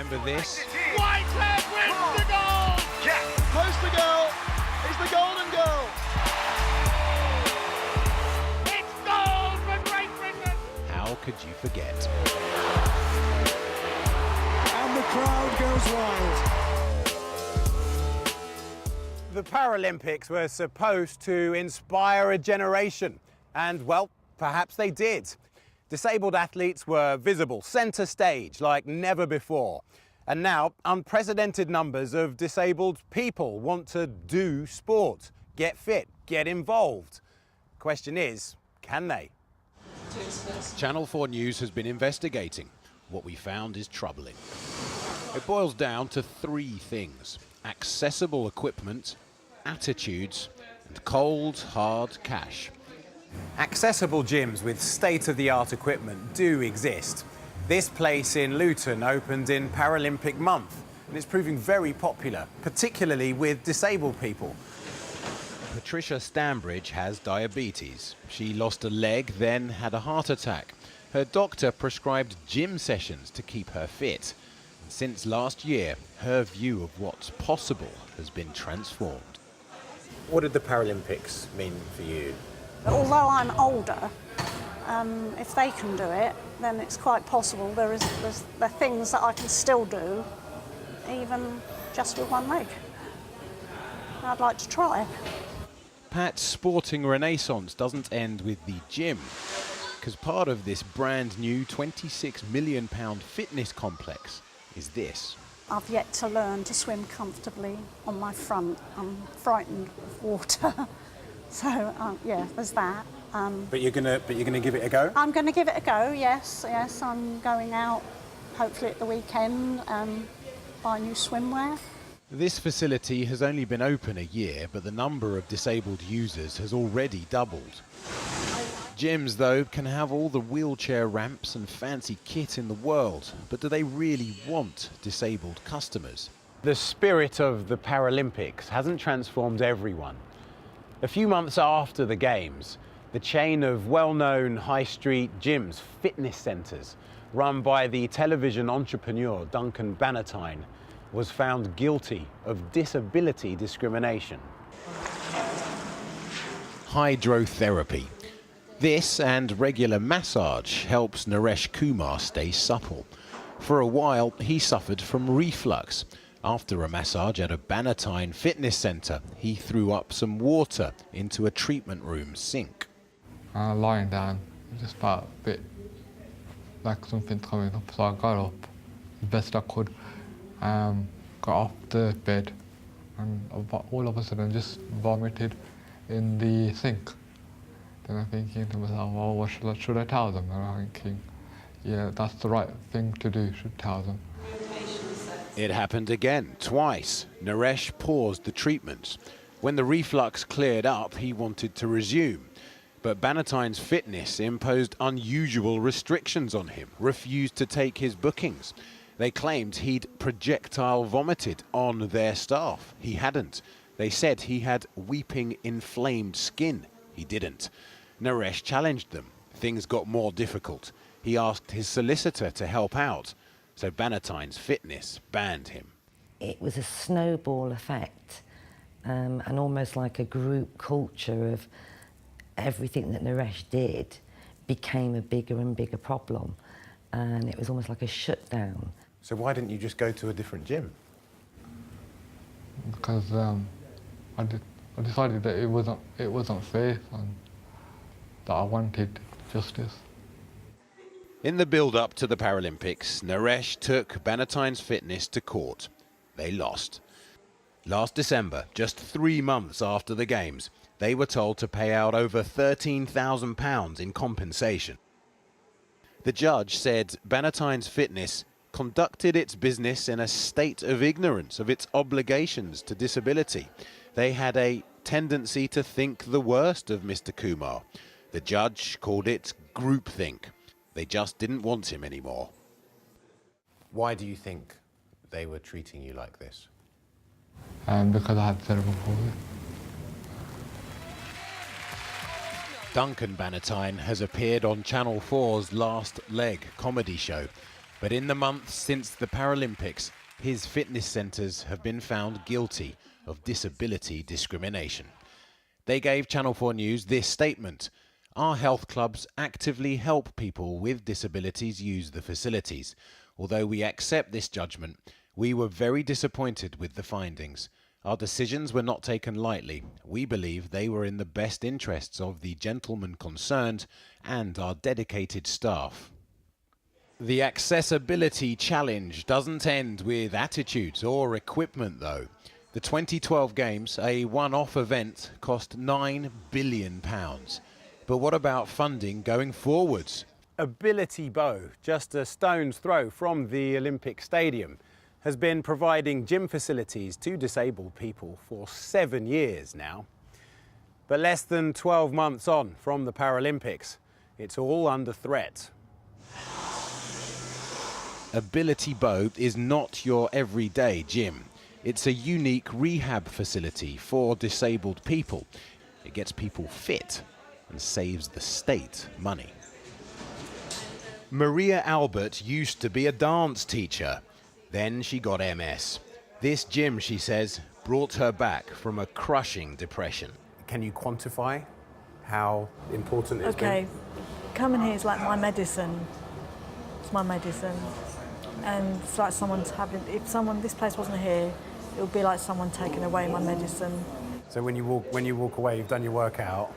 Remember this? Whitehead wins the goal! Yeah, poster goal! It's the golden goal! It's goal for Great Britain! How could you forget? And the crowd goes wild. The Paralympics were supposed to inspire a generation, and well, perhaps they did. Disabled athletes were visible, centre stage like never before. And now, unprecedented numbers of disabled people want to do sport, get fit, get involved. Question is, can they? Channel 4 News has been investigating. What we found is troubling. It boils down to three things: accessible equipment, attitudes, and cold, hard cash. Accessible gyms with state-of-the-art equipment do exist. This place in Luton opened in Paralympic month, and it's proving very popular, particularly with disabled people. Patricia Stambridge has diabetes. She lost a leg, then had a heart attack. Her doctor prescribed gym sessions to keep her fit. And since last year, her view of what's possible has been transformed. What did the Paralympics mean for you? Although I'm older, if they can do it, then it's quite possible. There are things that I can still do, even just with one leg. I'd like to try. Pat's sporting renaissance doesn't end with the gym, because part of this brand new £26 million fitness complex is this. I've yet to learn to swim comfortably on my front. I'm frightened of water. So, yeah, there's that. But you're gonna give it a go? I'm going to give it a go, yes. Yes, I'm going out, hopefully at the weekend, buy new swimwear. This facility has only been open a year, but the number of disabled users has already doubled. Gyms, though, can have all the wheelchair ramps and fancy kit in the world, but do they really want disabled customers? The spirit of the Paralympics hasn't transformed everyone. A few months after the Games, the chain of well-known high street gyms, fitness centres, run by the television entrepreneur Duncan Bannatyne, was found guilty of disability discrimination. Hydrotherapy. This and regular massage helps Naresh Kumar stay supple. For a while, he suffered from reflux. After a massage at a Bannatyne fitness centre, he threw up some water into a treatment room sink. Lying down, just felt a bit like something's coming up, so I got up as best I could, got off the bed, and all of a sudden just vomited in the sink. Then I'm thinking to myself, well, what should I tell them? And I'm thinking, yeah, that's the right thing to do, should tell them. It happened again, twice. Naresh paused the treatments. When the reflux cleared up, he wanted to resume. But Bannatyne's fitness imposed unusual restrictions on him, refused to take his bookings. They claimed he'd projectile vomited on their staff. He hadn't. They said he had weeping, inflamed skin. He didn't. Naresh challenged them. Things got more difficult. He asked his solicitor to help out. So Bannatyne's fitness banned him. It was a snowball effect, and almost like a group culture of everything that Naresh did became a bigger and bigger problem, and it was almost like a shutdown. So why didn't you just go to a different gym? Because I decided that it wasn't safe and that I wanted justice. In the build-up to the Paralympics, Naresh took Bannatyne's fitness to court. They lost. Last December, just 3 months after the Games, they were told to pay out over £13,000 in compensation. The judge said Bannatyne's fitness conducted its business in a state of ignorance of its obligations to disability. They had a tendency to think the worst of Mr. Kumar. The judge called it groupthink. They just didn't want him anymore. Why do you think they were treating you like this? Because I had cerebral palsy. Duncan Bannatyne has appeared on Channel 4's Last Leg comedy show. But in the months since the Paralympics, his fitness centres have been found guilty of disability discrimination. They gave Channel 4 News this statement: "Our health clubs actively help people with disabilities use the facilities. Although we accept this judgment, we were very disappointed with the findings. Our decisions were not taken lightly. We believe they were in the best interests of the gentlemen concerned and our dedicated staff." The accessibility challenge doesn't end with attitudes or equipment, though. The 2012 Games, a one-off event, cost £9 billion. But what about funding going forwards? Ability Bow, just a stone's throw from the Olympic Stadium, has been providing gym facilities to disabled people for 7 years now. But less than 12 months on from the Paralympics, it's all under threat. Ability Bow is not your everyday gym. It's a unique rehab facility for disabled people. It gets people fit and saves the state money. Maria Albert used to be a dance teacher. Then she got MS. This gym, she says, brought her back from a crushing depression. Can you quantify how important it's been? Okay, coming here is like my medicine. It's my medicine. And it's like someone's having, this place wasn't here, it would be like someone taking away my medicine. So when you walk away, you've done your workout.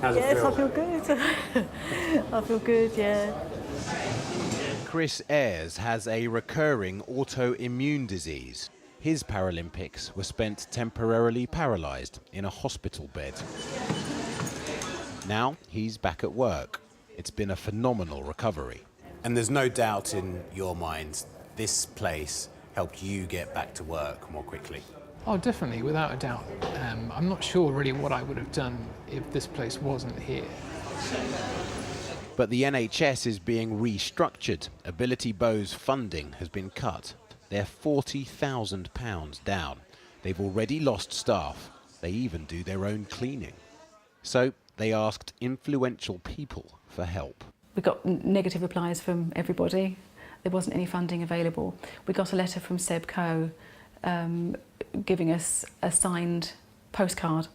How's it Yes, feel? I feel good. I feel good, yeah. Chris Ayres has a recurring autoimmune disease. His Paralympics were spent temporarily paralysed in a hospital bed. Now he's back at work. It's been a phenomenal recovery. And there's no doubt in your mind this place helped you get back to work more quickly. Oh, definitely, without a doubt. I'm not sure really what I would have done if this place wasn't here. But the NHS is being restructured. Ability Bow's funding has been cut. They're £40,000 down. They've already lost staff. They even do their own cleaning. So they asked influential people for help. We got negative replies from everybody. There wasn't any funding available. We got a letter from Seb Coe giving us a signed postcard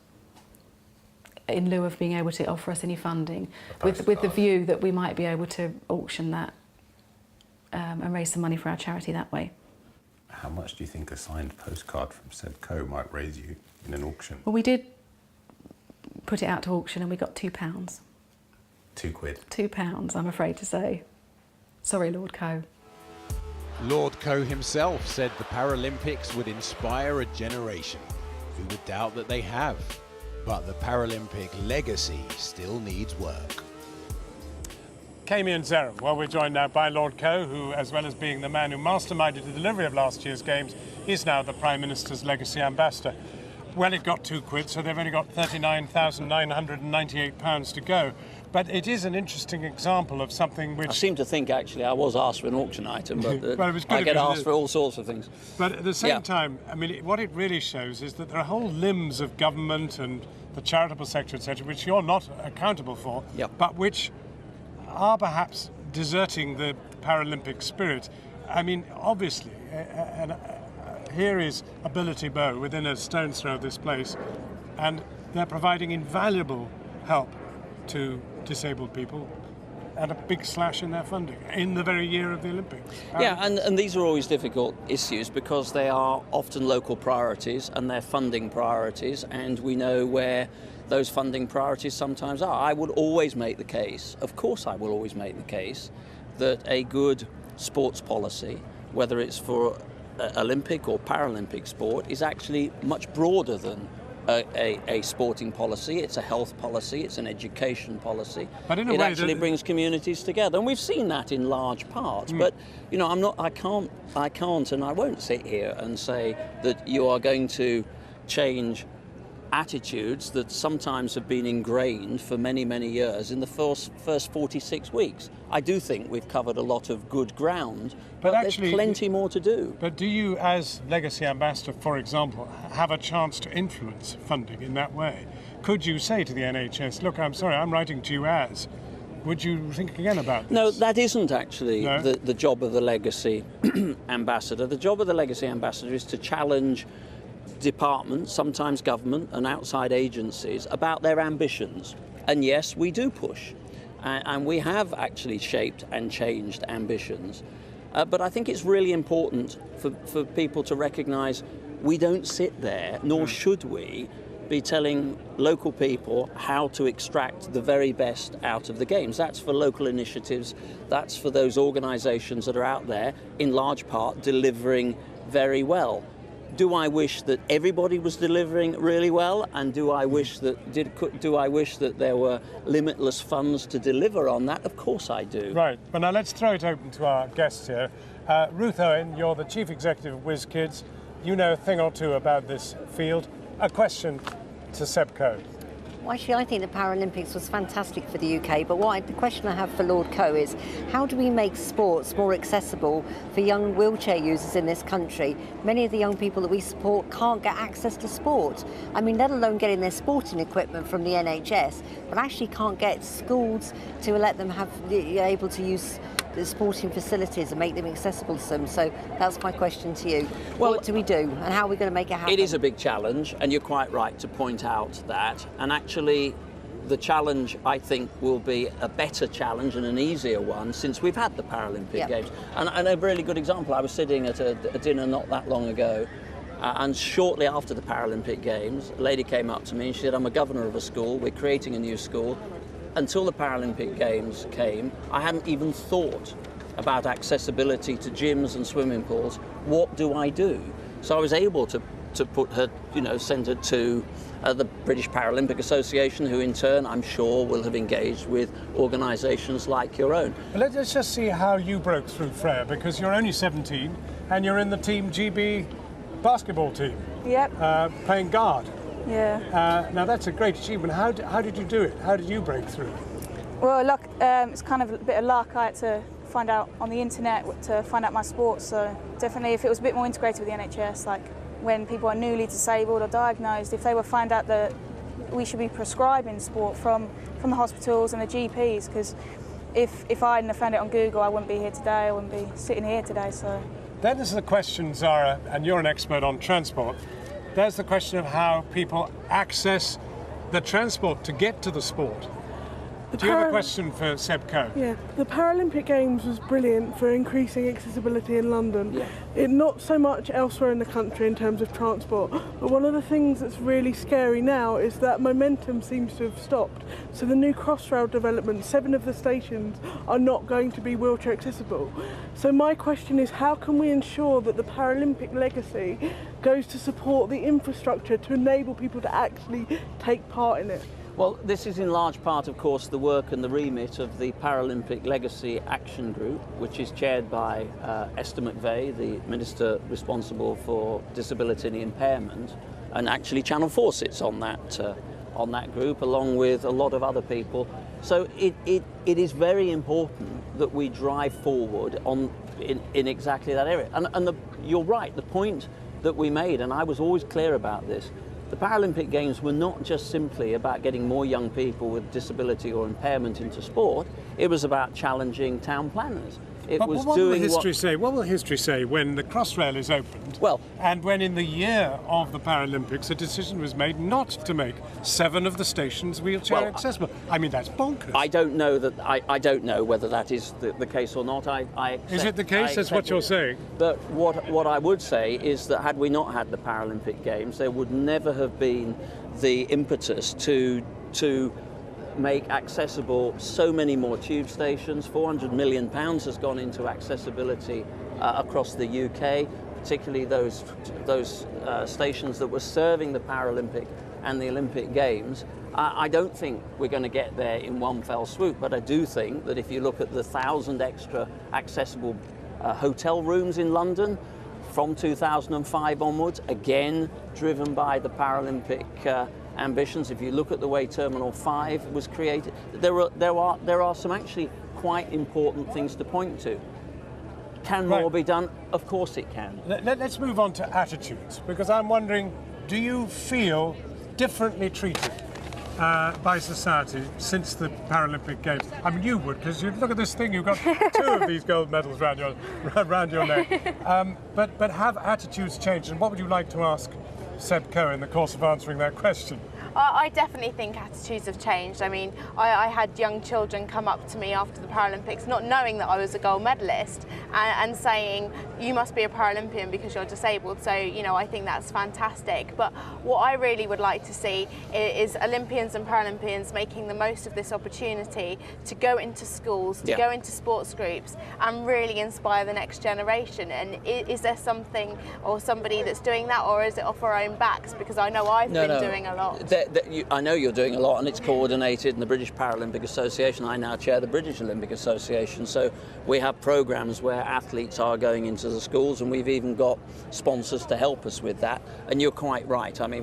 in lieu of being able to offer us any funding, with the view that we might be able to auction that and raise some money for our charity that way. How much do you think a signed postcard from Seb Coe might raise you in an auction? Well, we did put it out to auction and we got £2. £2. £2, I'm afraid to say. Sorry, Lord Coe. Lord Coe himself said the Paralympics would inspire a generation. Who would doubt that they have? But the Paralympic legacy still needs work. Kami and Zerum. Well, we're joined now by Lord Coe, who, as well as being the man who masterminded the delivery of last year's Games, is now the Prime Minister's legacy ambassador. Well, it got £2, so they've only got £39,998 to go. But it is an interesting example of something which... I seem to think, actually, I was asked for an auction item, but well, I get asked for all sorts of things. But at the same time, I mean, what it really shows is that there are whole limbs of government and the charitable sector, etc., which you're not accountable for, but which are perhaps deserting the Paralympic spirit. I mean, obviously, here is Ability Bow within a stone's throw of this place, and they're providing invaluable help to disabled people, and a big slash in their funding in the very year of the Olympics. Yeah, and these are always difficult issues because they are often local priorities and they're funding priorities, and we know where those funding priorities sometimes are. I would always make the case, of course I will always make the case, that a good sports policy, whether it's for Olympic or Paralympic sport, is actually much broader than a sporting policy. It's a health policy, it's an education policy. But in a way it actually brings communities together, and we've seen that in large parts. But you know, I can't and I won't sit here and say that you are going to change attitudes that sometimes have been ingrained for many, many years in the first 46 weeks. I do think we've covered a lot of good ground, but actually, there's plenty more to do. But do you, as Legacy Ambassador, for example, have a chance to influence funding in that way? Could you say to the NHS, look, I'm sorry, I'm writing to you as would you think again about this? No, that isn't actually No? the job of the legacy ambassador. The job of the legacy ambassador is to challenge departments, sometimes government and outside agencies, about their ambitions. And yes, we do push. And we have actually shaped and changed ambitions. But I think it's really important for people to recognise we don't sit there, nor should we, be telling local people how to extract the very best out of the games. That's for local initiatives, that's for those organisations that are out there, in large part, delivering very well. Do I wish that everybody was delivering really well, and do I wish that there were limitless funds to deliver on that? Of course I do. Right, but now let's throw it open to our guests here. Ruth Owen, you're the Chief Executive of WizKids. You know a thing or two about this field. A question to Seb Coe. Well, actually, I think the Paralympics was fantastic for the UK, but the question I have for Lord Coe is, how do we make sports more accessible for young wheelchair users in this country? Many of the young people that we support can't get access to sport. I mean, let alone getting their sporting equipment from the NHS, but actually can't get schools to let them be able to use the sporting facilities and make them accessible to them. So that's my question to you. Well, what do we do, and how are we going to make it happen? It is a big challenge, and you're quite right to point out that. And actually, the challenge, I think, will be a better challenge and an easier one since we've had the Paralympic Games. And a really good example, I was sitting at a dinner not that long ago, and shortly after the Paralympic Games, a lady came up to me and she said, I'm a governor of a school, we're creating a new school. Until the Paralympic Games came, I hadn't even thought about accessibility to gyms and swimming pools. What do I do? So I was able to put her, send her to the British Paralympic Association, who in turn, I'm sure, will have engaged with organisations like your own. But let's just see how you broke through, Freya, because you're only 17 and you're in the Team GB basketball team. Yep. Playing guard. Yeah. Now that's a great achievement. How did you do it? How did you break through? Well, luck. It's kind of a bit of luck. I had to find out on the internet to find out my sport. So definitely, if it was a bit more integrated with the NHS, like when people are newly disabled or diagnosed, if they would find out that we should be prescribing sport from the hospitals and the GPs, because if I hadn't have found it on Google, I wouldn't be here today. I wouldn't be sitting here today. So then there's the question, Zara, and you're an expert on transport. There's the question of how people access the transport to get to the sport. Do you have a question for Seb Coe? Yeah, the Paralympic Games was brilliant for increasing accessibility in London. Yeah. It not so much elsewhere in the country in terms of transport, but one of the things that's really scary now is that momentum seems to have stopped. So the new Crossrail development, 7 of the stations are not going to be wheelchair accessible. So my question is, how can we ensure that the Paralympic legacy goes to support the infrastructure to enable people to actually take part in it? Well, this is in large part, of course, the work and the remit of the Paralympic Legacy Action Group, which is chaired by Esther McVeigh, the Minister responsible for disability and impairment, and actually Channel 4 sits on that group, along with a lot of other people. So it is very important that we drive forward in exactly that area. And you're right, the point that we made, and I was always clear about this, the Paralympic Games were not just simply about getting more young people with disability or impairment into sport, it was about challenging town planners. What will history say when the Crossrail is opened? Well, and when in the year of the Paralympics a decision was made not to make 7 of the stations wheelchair accessible. I mean, that's bonkers. I don't know that. I don't know whether that is the case or not. I accept, is it the case? That's what you're saying. But what I would say is that had we not had the Paralympic Games, there would never have been the impetus to make accessible so many more tube stations. £400 million has gone into accessibility across the UK, particularly those stations that were serving the Paralympic and the Olympic Games. I don't think we're going to get there in one fell swoop, but I do think that if you look at the 1,000 extra accessible hotel rooms in London from 2005 onwards, again driven by the Paralympic ambitions. If you look at the way Terminal 5 was created, there are some actually quite important things to point to. Can more be done? Of course it can. Let's move on to attitudes, because I'm wondering, do you feel differently treated by society since the Paralympic Games? I mean, you would, because you look at this thing, you've got 2 of these gold medals around your neck. But have attitudes changed? And what would you like to ask Seb Coe in the course of answering that question? I definitely think attitudes have changed. I mean, I had young children come up to me after the Paralympics, not knowing that I was a gold medalist, and saying, you must be a Paralympian because you're disabled. So, you know, I think that's fantastic. But what I really would like to see is Olympians and Paralympians making the most of this opportunity to go into schools, to go into sports groups and really inspire the next generation. And is there something or somebody that's doing that, or is it off our own backs? Because I know I've been doing a lot. I know you're doing a lot, and it's coordinated in the British Paralympic Association. I now chair the British Olympic Association, so we have programs where athletes are going into the schools, and we've even got sponsors to help us with that. And you're quite right. I mean,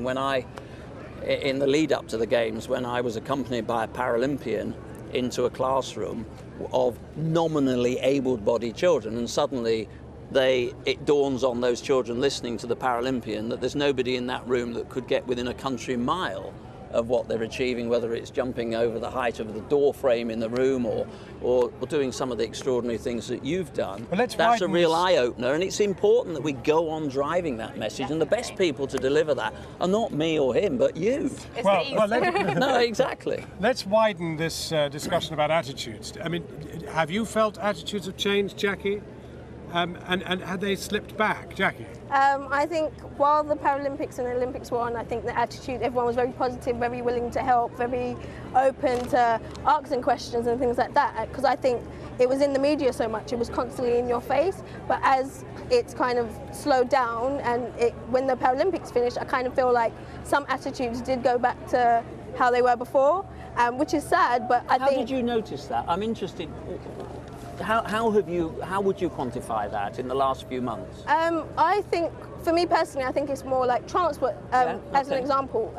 in the lead up to the Games, when I was accompanied by a Paralympian into a classroom of nominally able-bodied children, and suddenly it dawns on those children listening to the Paralympian that there's nobody in that room that could get within a country mile of what they're achieving, whether it's jumping over the height of the door frame in the room or doing some of the extraordinary things that you've done. That's a real eye-opener, and it's important that we go on driving that message, and the best people to deliver that are not me or him, but you. No, exactly. Let's widen this discussion about attitudes. I mean, have you felt attitudes have changed, Jackie? And had they slipped back, Jackie? I think while the Paralympics and Olympics were on, I think the attitude, everyone was very positive, very willing to help, very open to asking questions and things like that. Because I think it was in the media so much, it was constantly in your face. But as it's kind of slowed down, and when the Paralympics finished, I kind of feel like some attitudes did go back to how they were before, which is sad. But I think. How did you notice that? I'm interested. How would you quantify that in the last few months? I think, for me personally, I think it's more like transport. As an example,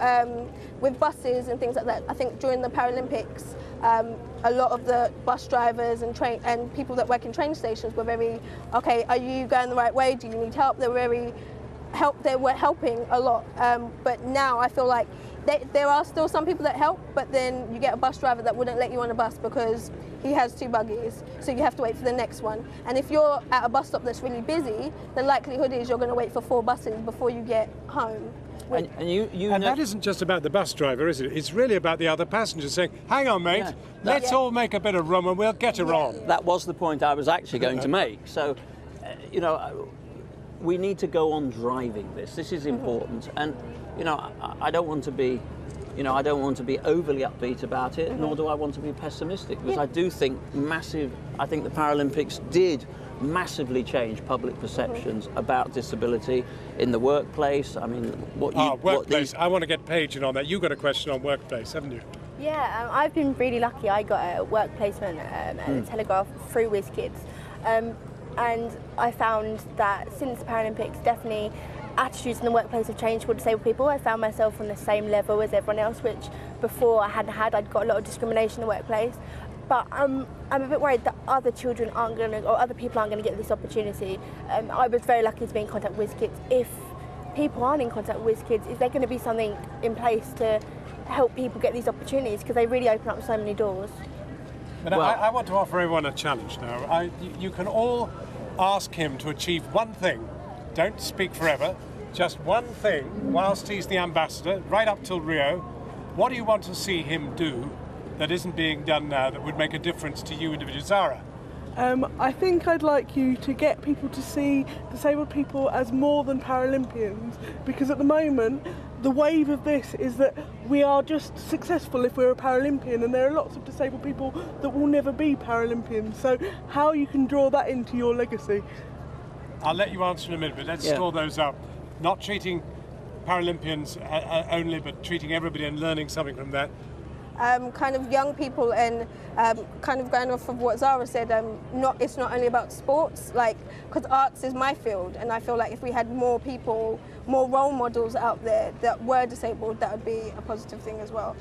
with buses and things like that. I think during the Paralympics, a lot of the bus drivers and people that work in train stations were very, okay, are you going the right way? Do you need help? They were helping a lot. But now I feel like there are still some people that help, but then you get a bus driver that wouldn't let you on a bus because he has 2 buggies, so you have to wait for the next one. And if you're at a bus stop that's really busy, the likelihood is you're going to wait for 4 buses before you get home. And that isn't just about the bus driver, is it? It's really about the other passengers saying, hang on, mate, let's all make a bit of room and we'll get her on. That was the point I was actually going to make. So, you know, we need to go on driving this. This is important. And, you know, I don't want to be overly upbeat about it, nor do I want to be pessimistic, because I do think I think the Paralympics did massively change public perceptions about disability in the workplace. I mean, workplace. I want to get Paige in on that. You got a question on workplace, haven't you? Yeah, I've been really lucky. I got a work placement at the Telegraph through WizKids. And I found that since the Paralympics, definitely attitudes in the workplace have changed for disabled people. I found myself on the same level as everyone else, which before I hadn't had. I'd got a lot of discrimination in the workplace. But I'm a bit worried that other children or other people aren't going to get this opportunity. I was very lucky to be in contact with WizKids. If people aren't in contact with WizKids, is there going to be something in place to help people get these opportunities? Because they really open up so many doors. But I want to offer everyone a challenge now. You can all ask him to achieve one thing. Don't speak forever. Just one thing whilst he's the ambassador, right up till Rio. What do you want to see him do that isn't being done now that would make a difference to you individually? Zara? I think I'd like you to get people to see disabled people as more than Paralympians, because at the moment the wave of this is that we are just successful if we're a Paralympian, and there are lots of disabled people that will never be Paralympians. So how you can draw that into your legacy? I'll let you answer in a minute, but let's store those up. Not treating Paralympians only, but treating everybody and learning something from that. Kind of young people, and kind of going off of what Zara said, it's not only about sports, because arts is my field, and I feel like if we had more people, more role models out there that were disabled, that would be a positive thing as well.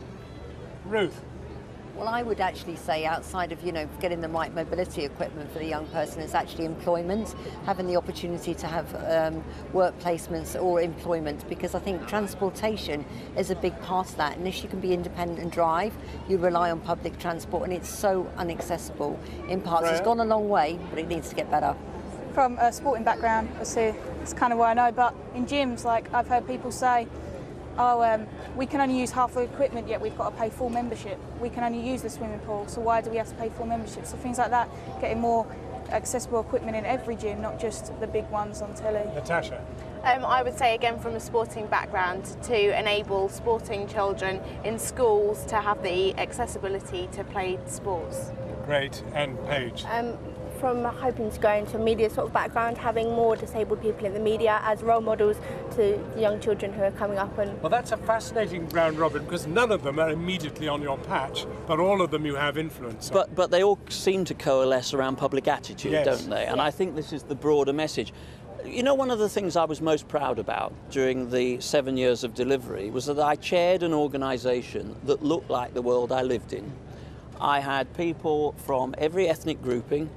Ruth? Well, I would actually say outside of, getting the right mobility equipment for the young person, it's actually employment, having the opportunity to have work placements or employment, because I think transportation is a big part of that. Unless you can be independent and drive, you rely on public transport, and it's so inaccessible in parts. It's gone a long way, but it needs to get better. From a sporting background, it's kind of what I know, but in gyms, like I've heard people say, we can only use half the equipment, yet we've got to pay full membership. We can only use the swimming pool, so why do we have to pay full membership? So things like that, getting more accessible equipment in every gym, not just the big ones on telly. Natasha? I would say, again, from a sporting background, to enable sporting children in schools to have the accessibility to play sports. Great. And Paige? From hoping to go into a media sort of background, having more disabled people in the media as role models to young children who are coming up. And well, that's a fascinating round robin, because none of them are immediately on your patch, but all of them you have influence on. But they all seem to coalesce around public attitude, don't they? And I think this is the broader message. One of the things I was most proud about during the 7 years of delivery was that I chaired an organisation that looked like the world I lived in. I had people from every ethnic grouping,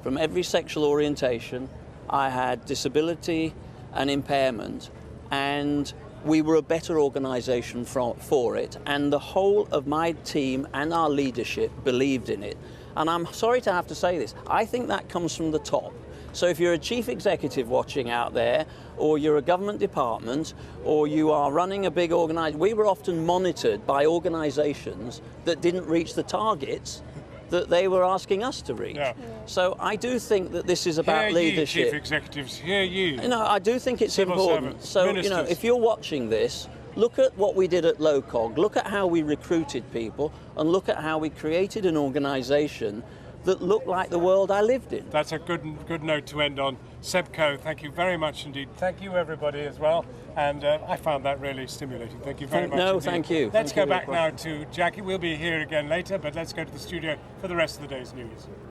from every sexual orientation. I had disability and impairment, and we were a better organisation for it, and the whole of my team and our leadership believed in it. And I'm sorry to have to say this, I think that comes from the top. So if you're a chief executive watching out there, or you're a government department, or you are running a big organisation, we were often monitored by organisations that didn't reach the targets that they were asking us to reach. Yeah. So I do think that this is about leadership. Chief executives, hear ye. I do think it's Civil important. Servants, so, ministers. If you're watching this, look at what we did at LOCOG, look at how we recruited people, and look at how we created an organisation that looked like the world I lived in. That's a good note to end on. Seb Coe, thank you very much indeed. Thank you, everybody, as well. And I found that really stimulating. Thank you very much indeed. Thank you. Let's go back now to Jackie. We'll be here again later, but let's go to the studio for the rest of the day's news.